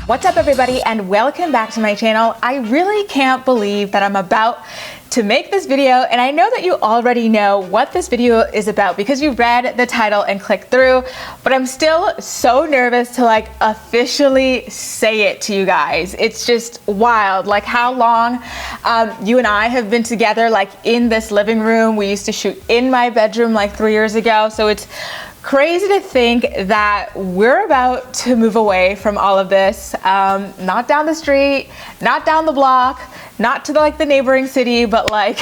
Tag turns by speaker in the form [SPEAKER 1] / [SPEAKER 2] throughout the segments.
[SPEAKER 1] What's up everybody and welcome back to my channel. I really can't believe that I'm about to make this video, and I know that you already know what this video is about because you read the title and clicked through, but I'm still so nervous to like officially say it to you guys. It's just wild, like how long you and I have been together, like in this living room. We used to shoot in my bedroom like 3 years ago, so it's crazy to think that we're about to move away from all of this, not down the street, not down the block, not to the neighboring city, but like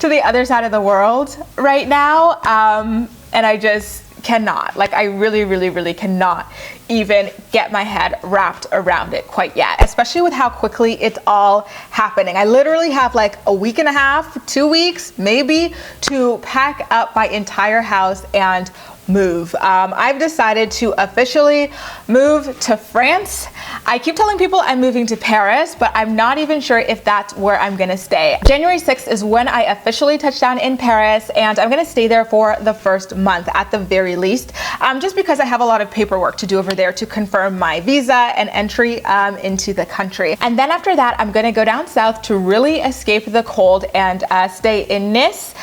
[SPEAKER 1] to the other side of the world right now. And I just cannot, I really cannot even get my head wrapped around it quite yet, especially with how quickly it's all happening. I literally have like a week and a half, 2 weeks maybe, to pack up my entire house and move. I've decided to officially move to France. I keep telling people I'm moving to Paris, but I'm not even sure if that's where I'm gonna stay. January 6th is when I officially touch down in Paris, and I'm gonna stay there for the first month at the very least, just because I have a lot of paperwork to do over there to confirm my visa and entry into the country. And then after that, I'm gonna go down south to really escape the cold and stay in Nice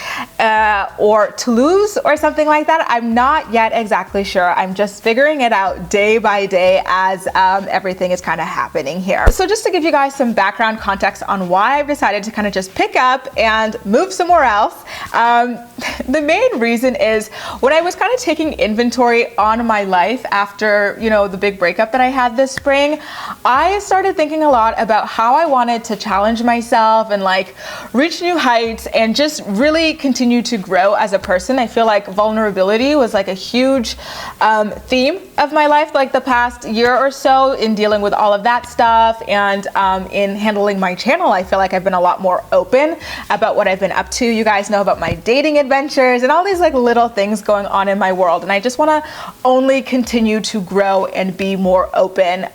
[SPEAKER 1] or Toulouse or something like that. I'm not yet exactly sure. I'm just figuring it out day by day as everything is kind of happening here. So just to give you guys some background context on why I've decided to kind of just pick up and move somewhere else, the main reason is when I was kind of taking inventory on my life after, the big breakup that I had this spring, I started thinking a lot about how I wanted to challenge myself and reach new heights and just really continue to grow as a person. I feel like vulnerability was a huge theme of my life the past year or so, in dealing with all of that stuff, and in handling my channel. I feel like I've been a lot more open about what I've been up to. You guys know about my dating adventures and all these little things going on in my world, and I just want to only continue to grow and be more open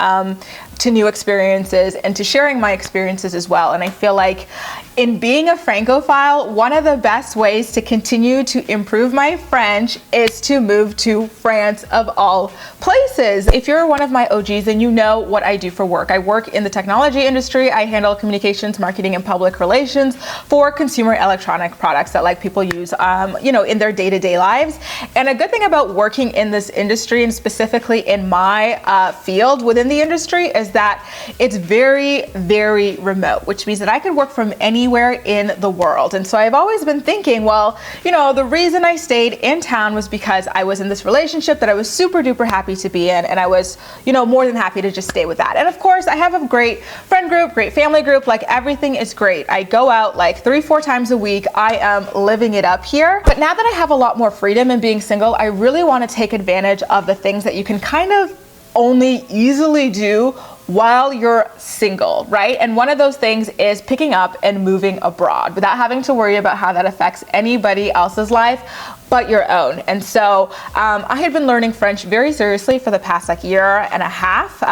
[SPEAKER 1] to new experiences and to sharing my experiences as well. And I feel like in being a Francophile, one of the best ways to continue to improve my French is to move to France, of all places. If you're one of my OGs, then you know what I do for work. I work in the technology industry. I handle communications, marketing, and public relations for consumer electronic products that people use in their day-to-day lives. And a good thing about working in this industry, and specifically in my field within the industry, is that it's very remote, which means that I could work from anywhere in the world. And so I've always been thinking, well, the reason I stayed in town was because I was in this relationship that I was super duper happy to be in, and I was more than happy to just stay with that. And of course I have a great friend group, great family group, everything is great. I go out 3-4 times a week. I am living it up here. But now that I have a lot more freedom in being single, I really want to take advantage of the things that you can kind of only easily do while you're single, right? And one of those things is picking up and moving abroad without having to worry about how that affects anybody else's life but your own. And so I had been learning French very seriously for the past year and a half.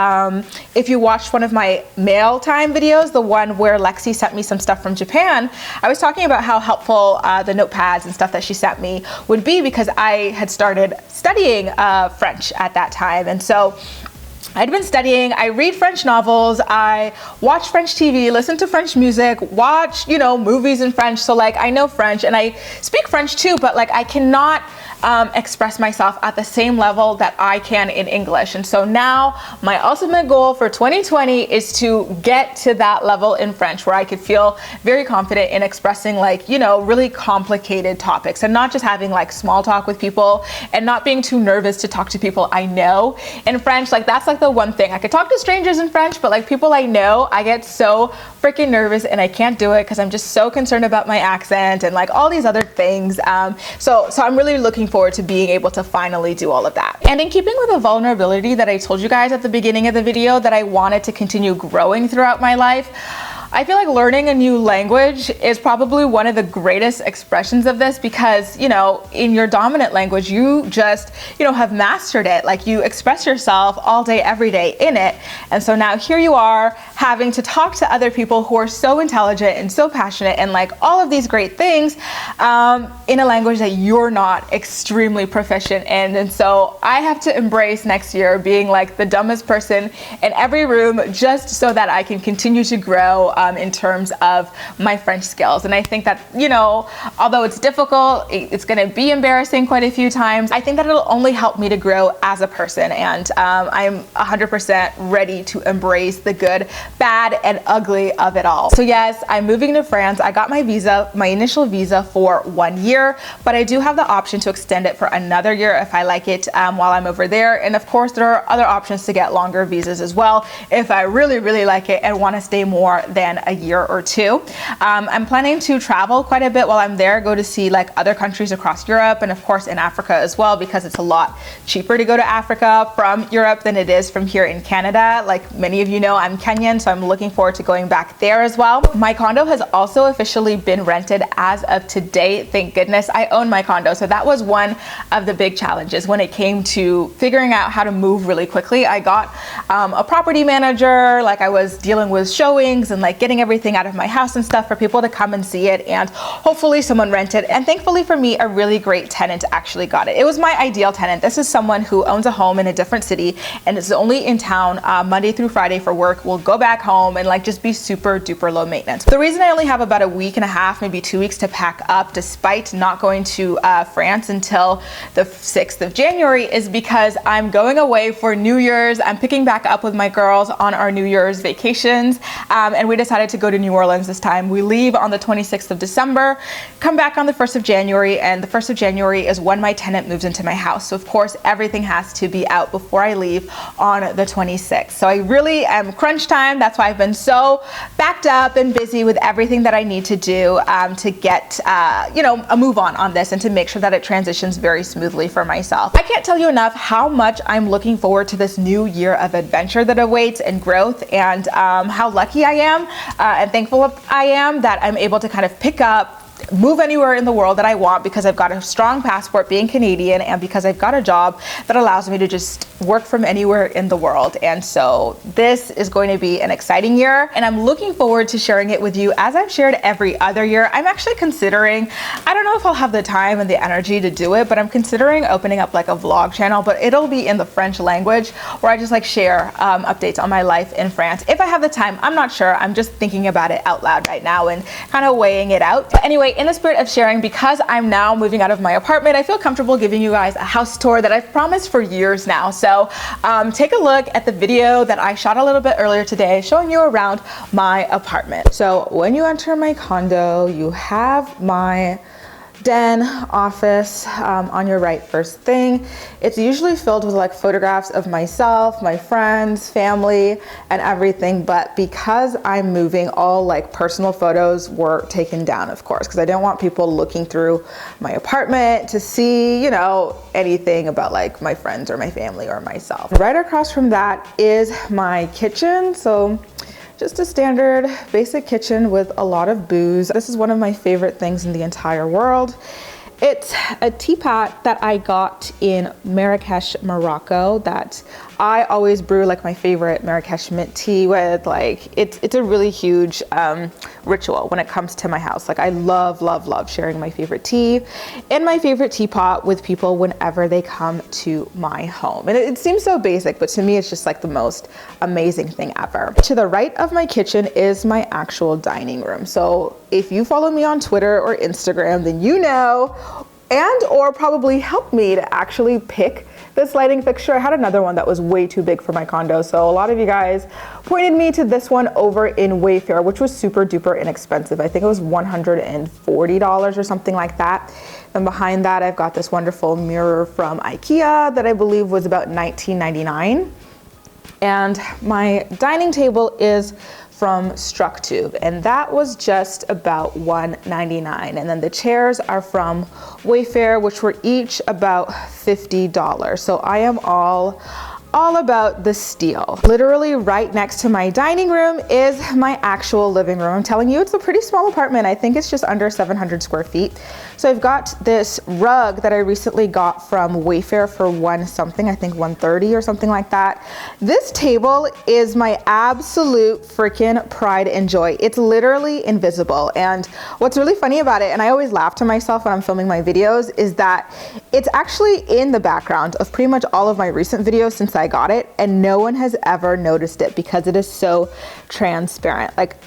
[SPEAKER 1] If you watched one of my mail time videos, the one where Lexi sent me some stuff from Japan, I was talking about how helpful the notepads and stuff that she sent me would be, because I had started studying French at that time. And so I'd been studying, I read French novels, I watch French TV, listen to French music, watch, movies in French. So I know French and I speak French too, but I cannot express myself at the same level that I can in English. And so now my ultimate goal for 2020 is to get to that level in French where I could feel very confident in expressing really complicated topics, and not just having small talk with people and not being too nervous to talk to people I know in French. That's the one thing. I could talk to strangers in French, but people I know, I get so freaking nervous and I can't do it because I'm just so concerned about my accent and all these other things. So I'm really looking forward to being able to finally do all of that. And in keeping with the vulnerability that I told you guys at the beginning of the video that I wanted to continue growing throughout my life, I feel like learning a new language is probably one of the greatest expressions of this because, you know, in your dominant language, you just, you know, have mastered it. Like you express yourself all day, every day in it. And so now here you are having to talk to other people who are so intelligent and so passionate and like all of these great things in a language that you're not extremely proficient in. And so I have to embrace next year being like the dumbest person in every room just so that I can continue to grow in terms of my French skills. And I think that, you know, although it's difficult, it's going to be embarrassing quite a few times, I think that it'll only help me to grow as a person. And I'm 100% ready to embrace the good, bad, and ugly of it all. So yes, I'm moving to France. I got my visa, my initial visa for 1 year, but I do have the option to extend it for another year if I like it while I'm over there. And of course, there are other options to get longer visas as well if I really, really like it and want to stay more than a year or two. I'm planning to travel quite a bit while I'm there, go to see like other countries across Europe and of course in Africa as well, because it's a lot cheaper to go to Africa from Europe than it is from here in Canada. Like many of you know, I'm Kenyan, so I'm looking forward to going back there as well. My condo has also officially been rented as of today. Thank goodness I own my condo. So that was one of the big challenges when it came to figuring out how to move really quickly. I got a property manager, like I was dealing with showings and like getting everything out of my house and stuff for people to come and see it, and hopefully someone rented. And thankfully for me, a really great tenant actually got it. It was my ideal tenant. This is someone who owns a home in a different city and is only in town Monday through Friday for work, will go back home and like just be super duper low maintenance. The reason I only have about a week and a half, maybe 2 weeks to pack up despite not going to France until the 6th of January is because I'm going away for New Year's. I'm picking back up with my girls on our New Year's vacations, and we decided to go to New Orleans this time. We leave on the 26th of December, come back on the 1st of January, and the 1st of January is when my tenant moves into my house. So of course everything has to be out before I leave on the 26th. So I really am crunch time. That's why I've been so backed up and busy with everything that I need to do to get you know, a move on this and to make sure that it transitions very smoothly for myself. I can't tell you enough how much I'm looking forward to this new year of adventure that awaits and growth, and how lucky I am and thankful I am that I'm able to kind of pick up, move anywhere in the world that I want because I've got a strong passport being Canadian and because I've got a job that allows me to just work from anywhere in the world. And so this is going to be an exciting year and I'm looking forward to sharing it with you as I've shared every other year. I'm actually considering, I don't know if I'll have the time and the energy to do it, but I'm considering opening up like a vlog channel, but it'll be in the French language where I just like share updates on my life in France. If I have the time, I'm not sure. I'm just thinking about it out loud right now and kind of weighing it out. But anyway, in the spirit of sharing, because I'm now moving out of my apartment, I feel comfortable giving you guys a house tour that I've promised for years now. So take a look at the video that I shot a little bit earlier today showing you around my apartment. So when you enter my condo, you have my den office on your right first thing. It's usually filled with like photographs of myself, my friends, family, and everything, but because I'm moving, all like personal photos were taken down, of course, because I didn't want people looking through my apartment to see, you know, anything about like my friends or my family or myself. Right across from that is my kitchen. So just a standard basic kitchen with a lot of booze. This is one of my favorite things in the entire world. It's a teapot that I got in Marrakesh, Morocco, that I always brew like my favorite Marrakesh mint tea with. Like it's a really huge ritual when it comes to my house. Like I love sharing my favorite tea and my favorite teapot with people whenever they come to my home. And it seems so basic, but to me it's just like the most amazing thing ever. To the right of my kitchen is my actual dining room. So if you follow me on Twitter or Instagram, then you know, and or probably helped me to actually pick this lighting fixture. I had another one that was way too big for my condo, so a lot of you guys pointed me to this one over in Wayfair, which was super duper inexpensive. I think it was $140 or something like that. And behind that, I've got this wonderful mirror from IKEA that I believe was about $19.99. And my dining table is from Structube, and that was just about $1.99. And then the chairs are from Wayfair, which were each about $50. So I am all all about the steel. Literally right next to my dining room is my actual living room. I'm telling you, it's a pretty small apartment. I think it's just under 700 square feet. So I've got this rug that I recently got from Wayfair for one something, I think 130 or something like that. This table is my absolute freaking pride and joy. It's literally invisible. And what's really funny about it, and I always laugh to myself when I'm filming my videos, is that it's actually in the background of pretty much all of my recent videos since I got it, and no one has ever noticed it because it is so transparent. Like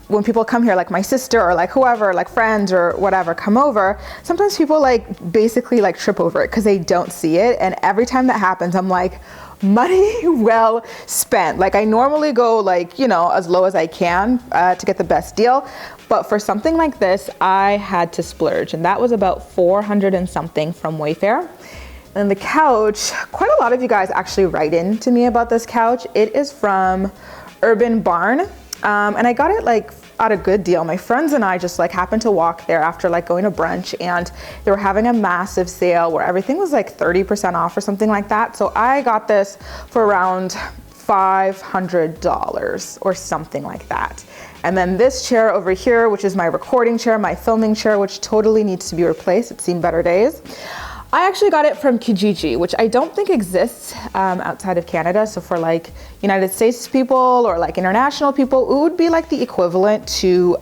[SPEAKER 1] when people come here, like my sister or like whoever, like friends or whatever come over, sometimes people like basically like trip over it because they don't see it. And every time that happens, I'm like, money well spent. Like I normally go like, you know, as low as I can to get the best deal. But for something like this, I had to splurge, and that was about 400 and something from Wayfair. And the couch, quite a lot of you guys actually write in to me about this couch. It is from Urban Barn, and I got it like at a good deal. My friends and I just like happened to walk there after like going to brunch, and they were having a massive sale where everything was like 30% off or something like that. So I got this for around $500 or something like that. And then this chair over here, which is my recording chair, my filming chair, which totally needs to be replaced. It's seen better days. I actually got it from Kijiji, which I don't think exists outside of Canada. So for like United States people or like international people, it would be like the equivalent to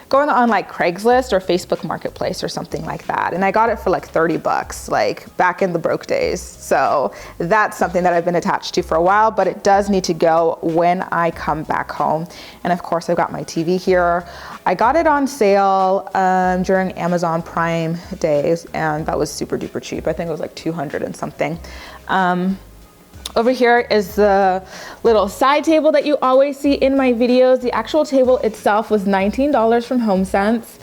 [SPEAKER 1] going on like Craigslist or Facebook Marketplace or something like that. And I got it for like 30 bucks, like back in the broke days. So that's something that I've been attached to for a while, but it does need to go when I come back home. And of course I've got my TV here. I got it on sale during Amazon Prime days, and that was super duper cheap. I think it was like 200 and something. Over here is the little side table that you always see in my videos. The actual table itself was $19 from HomeSense.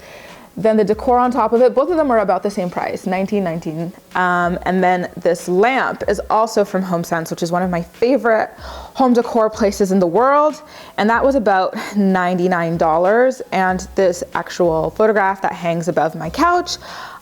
[SPEAKER 1] Then the decor on top of it, both of them are about the same price, $19.19. And then this lamp is also from HomeSense, which is one of my favorite home decor places in the world. And that was about $99. And this actual photograph that hangs above my couch,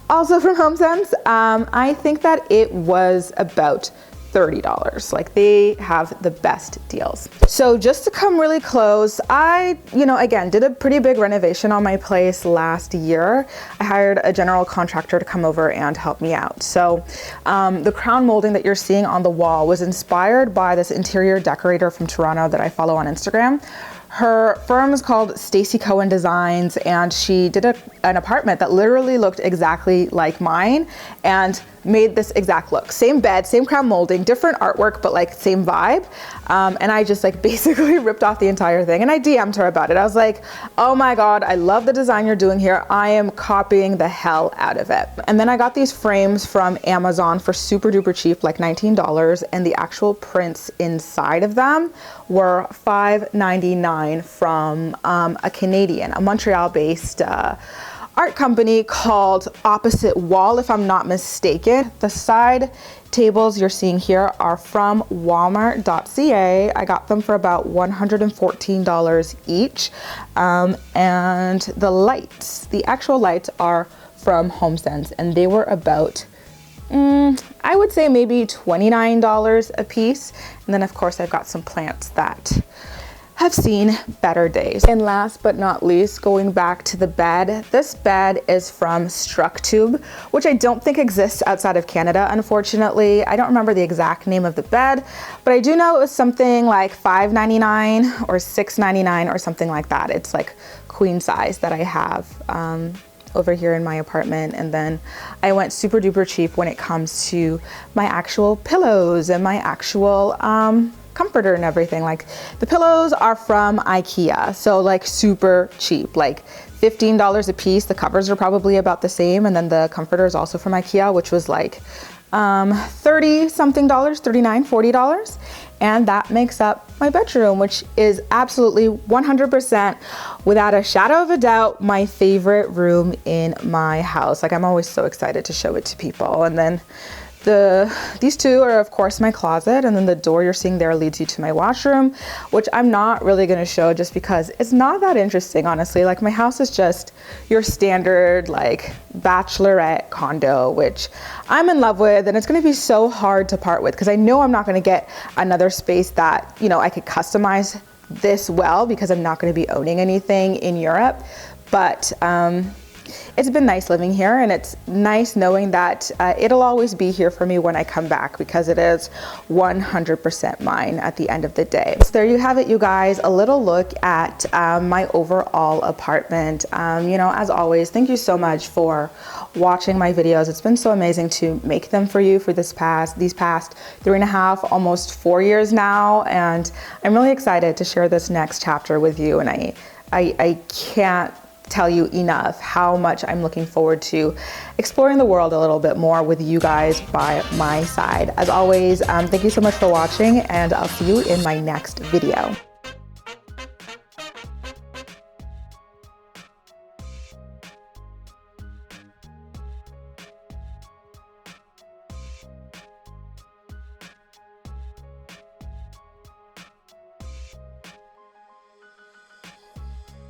[SPEAKER 1] also from HomeSense, I think that it was about $30. Like they have the best deals. So just to come really close, I, again, did a pretty big renovation on my place last year. I hired a general contractor to come over and help me out. So the crown molding that you're seeing on the wall was inspired by this interior decorator from Toronto that I follow on Instagram. Her firm is called Stacey Cohen Designs, and she did an apartment that literally looked exactly like mine and made this exact look. Same bed, same crown molding, different artwork, but like same vibe. And I just like basically ripped off the entire thing, and I DM'd her about it. I was like, oh my God, I love the design you're doing here. I am copying the hell out of it. And then I got these frames from Amazon for super duper cheap, like $19, and the actual prints inside of them were $5.99 from a Canadian, a Montreal-based art company called Opposite Wall, if I'm not mistaken. The side tables you're seeing here are from Walmart.ca. I got them for about $114 each. And the lights, the actual lights are from HomeSense, and they were about I would say maybe $29 a piece. And then of course I've got some plants that have seen better days. And last but not least, going back to the bed, this bed is from Structube, which I don't think exists outside of Canada, unfortunately. I don't remember the exact name of the bed, but I do know it was something like $5.99 or $6.99 or something like that. It's like queen size that I have over here in my apartment. And then I went super duper cheap when it comes to my actual pillows and my actual comforter and everything. Like the pillows are from IKEA, so like super cheap, like $15 a piece. The covers are probably about the same, and then the comforter is also from IKEA, which was like 30 something dollars, $39, $40. And that makes up my bedroom, which is absolutely 100%, without a shadow of a doubt, my favorite room in my house. Like I'm always so excited to show it to people. And then
[SPEAKER 2] These two are of course my closet, and then the door you're seeing there leads you to my washroom, which I'm not really going to show just because it's not that interesting, honestly. Like, my house is just your standard like bachelorette condo, which I'm in love with, and it's going to be so hard to part with because I know I'm not going to get another space that, you know, I could customize this well, because I'm not going to be owning anything in Europe. But it's been nice living here, and it's nice knowing that it'll always be here for me when I come back, because it is 100% mine at the end of the day. So there you have it, you guys, a little look at my overall apartment. You know, as always, thank you so much for watching my videos. It's been so amazing to make them for you for these past 3.5, almost 4 years now, and I'm really excited to share this next chapter with you, and I can't tell you enough how much I'm looking forward to exploring the world a little bit more with you guys by my side. As always, thank you so much for watching, and I'll see you in my next video.